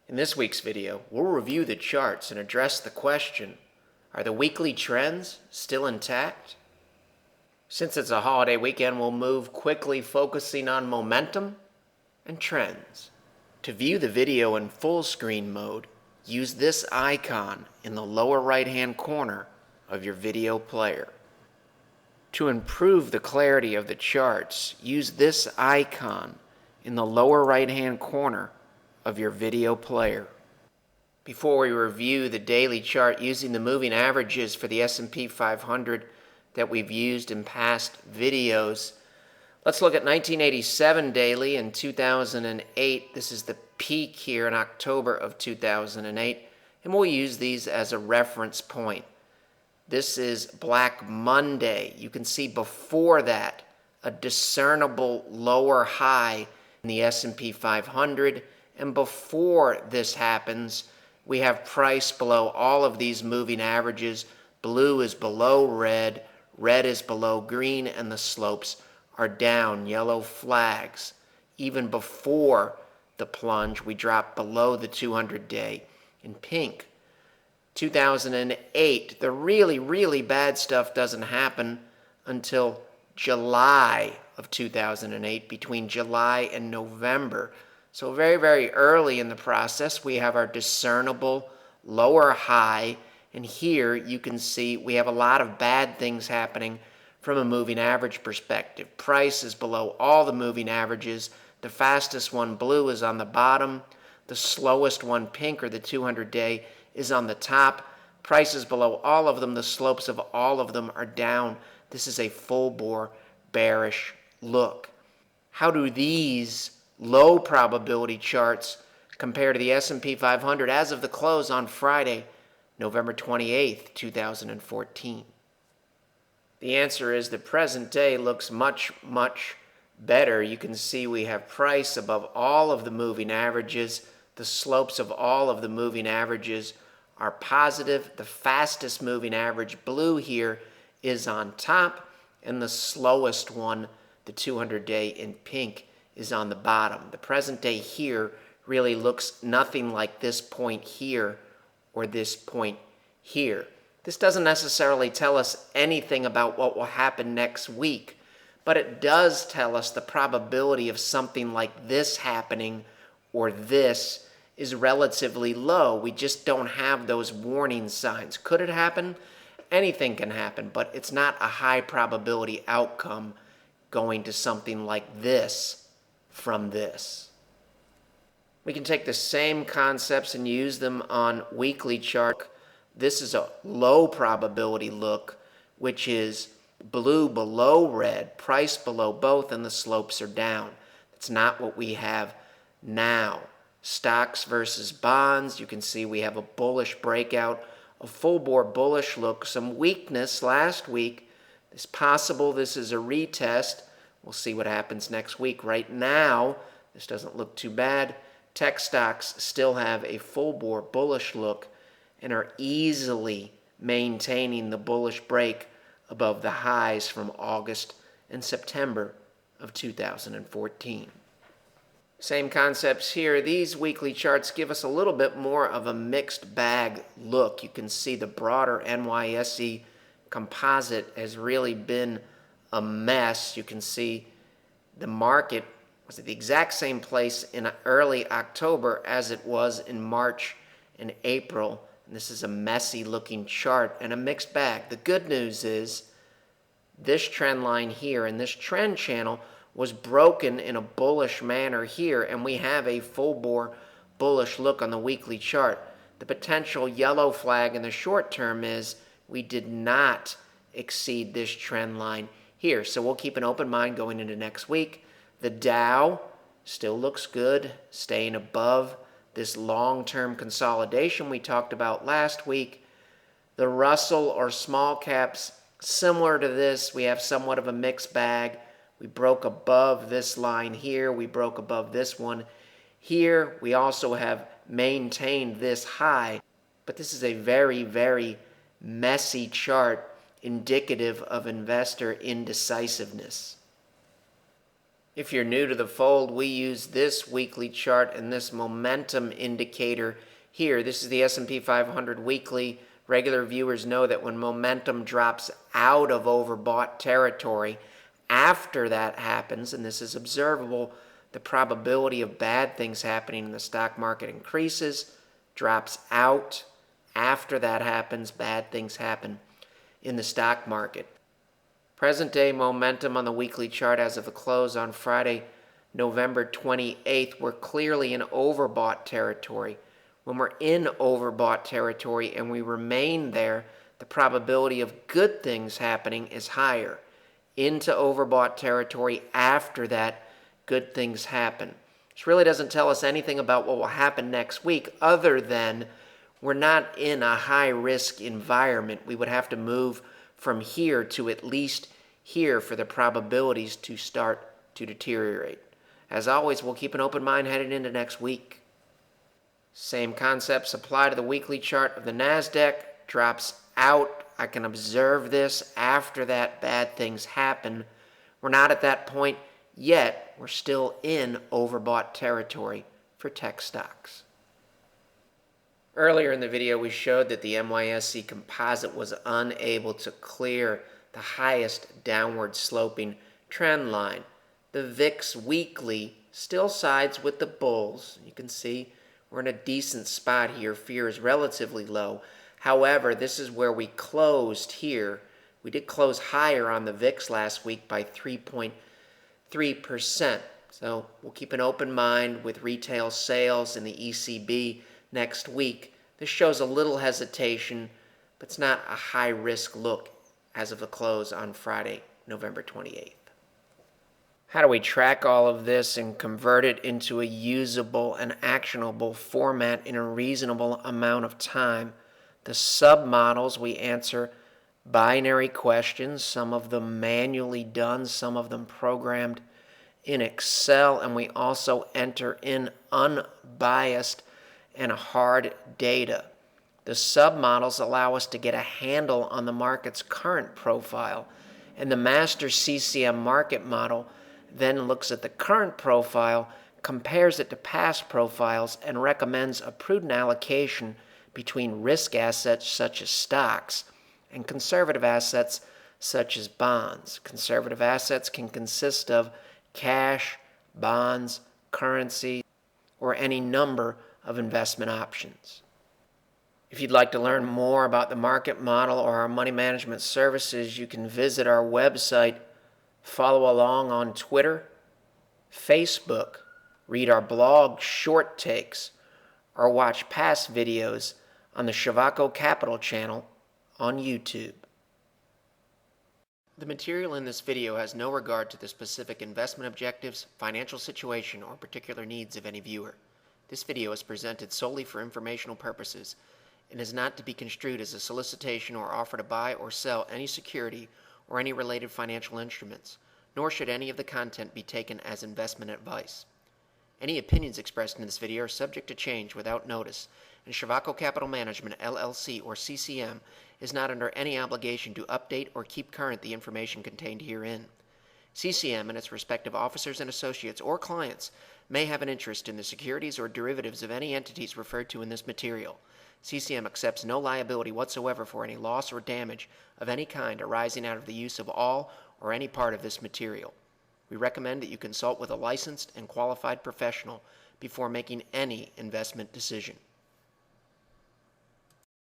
In this week's video, we'll review the charts and address the question, are the weekly trends still intact? Since it's a holiday weekend, we'll move quickly focusing on momentum and trends. To view the video in full screen mode, use this icon in the lower right-hand corner of your video player. To improve the clarity of the charts, use this icon in the lower right-hand corner of your video player. Before we review the daily chart using the moving averages for the S&P 500 that we've used in past videos, let's look at 1987 daily and 2008. This is the peak here in October of 2008, and we'll use these as a reference point. This is Black Monday. You can see before that a discernible lower high in the S&P 500, and before this happens, we have price below all of these moving averages. Blue is below red, red is below green, and the slopes are down, yellow flags. Even before the plunge, we drop below the 200-day in pink. 2008, the really bad stuff doesn't happen until July of 2008, between July and November. So very early in the process, we have our discernible lower high, and here you can see we have a lot of bad things happening from a moving average perspective. Price is below all the moving averages. The fastest one, blue, is on the bottom. The slowest one, pink, or the 200-day, is on the top. Price is below all of them. The slopes of all of them are down. This is a full-bore bearish look. How do these low probability charts compare to the S&P 500 as of the close on Friday, November 28th, 2014? The answer is the present day looks much better. You can see we have price above all of the moving averages. The slopes of all of the moving averages are positive. The fastest moving average, blue, here is on top, and the slowest one, the 200-day in pink, is on the bottom. The present day here really looks nothing like this point here or this point here. This doesn't necessarily tell us anything about what will happen next week, but it does tell us the probability of something like this happening or this is relatively low. We just don't have those warning signs. Could it happen? Anything can happen, but it's not a high probability outcome going to something like this from this. We can take the same concepts and use them on weekly chart. This is a low probability look, which is blue below red, price below both, and the slopes are down. That's not what we have now. Stocks versus bonds, you can see we have a bullish breakout, a full bore bullish look, some weakness last week. It's possible this is a retest. We'll see what happens next week. Right now, this doesn't look too bad. Tech stocks still have a full bore bullish look and are easily maintaining the bullish break above the highs from August and September of 2014. Same concepts here. These weekly charts give us a little bit more of a mixed bag look. You can see the broader NYSE composite has really been a mess. You can see the market was at the exact same place in early October as it was in March and April. And this is a messy looking chart and a mixed bag. The good news is this trend line here and this trend channel was broken in a bullish manner here, and we have a full bore bullish look on the weekly chart. The potential yellow flag in the short term is we did not exceed this trend line here. So we'll keep an open mind going into next week. The Dow still looks good, staying above this long-term consolidation we talked about last week. The Russell or small caps, similar to this, we have somewhat of a mixed bag. We broke above this line here. We broke above this one here. We also have maintained this high, but this is a very messy chart indicative of investor indecisiveness. If you're new to the fold, we use this weekly chart and this momentum indicator here. This is the S&P 500 weekly. Regular viewers know that when momentum drops out of overbought territory, after that happens, and this is observable, the probability of bad things happening in the stock market increases, drops out. After that happens, bad things happen in the stock market. Present day momentum on the weekly chart as of the close on Friday, November 28th, we're clearly in overbought territory. When we're in overbought territory and we remain there, the probability of good things happening is higher. Into overbought territory, after that, good things happen. This really doesn't tell us anything about what will happen next week other than we're not in a high-risk environment. We would have to move from here to at least here for the probabilities to start to deteriorate. As always, we'll keep an open mind headed into next week. Same concepts apply to the weekly chart of the NASDAQ. Drops out. I can observe this. After that, bad things happen. We're not at that point yet. We're still in overbought territory for tech stocks. Earlier in the video, we showed that the NYSE composite was unable to clear the highest downward sloping trend line. The VIX weekly still sides with the bulls. You can see we're in a decent spot here. Fear is relatively low. However, this is where we closed here. We did close higher on the VIX last week by 3.3%. So we'll keep an open mind with retail sales in the ECB next week. This shows a little hesitation, but it's not a high-risk look as of the close on Friday, November 28th. How do we track all of this and convert it into a usable and actionable format in a reasonable amount of time? The submodels, we answer binary questions, some of them manually done, some of them programmed in Excel, and we also enter in unbiased and hard data. The submodels allow us to get a handle on the market's current profile, and the master CCM market model then looks at the current profile, compares it to past profiles, and recommends a prudent allocation between risk assets such as stocks and conservative assets such as bonds. Conservative assets can consist of cash, bonds, currency, or any number of investment options. If you'd like to learn more about the market model or our money management services, you can visit our website, follow along on Twitter, Facebook, read our blog short takes, or watch past videos on the Shavaco Capital channel on YouTube. The material in this video has no regard to the specific investment objectives, financial situation, or particular needs of any viewer. This video is presented solely for informational purposes and is not to be construed as a solicitation or offer to buy or sell any security or any related financial instruments, nor should any of the content be taken as investment advice. Any opinions expressed in this video are subject to change without notice, and Shavaco Capital Management, LLC, or CCM, is not under any obligation to update or keep current the information contained herein. CCM and its respective officers and associates or clients may have an interest in the securities or derivatives of any entities referred to in this material. CCM accepts no liability whatsoever for any loss or damage of any kind arising out of the use of all or any part of this material. We recommend that you consult with a licensed and qualified professional before making any investment decision.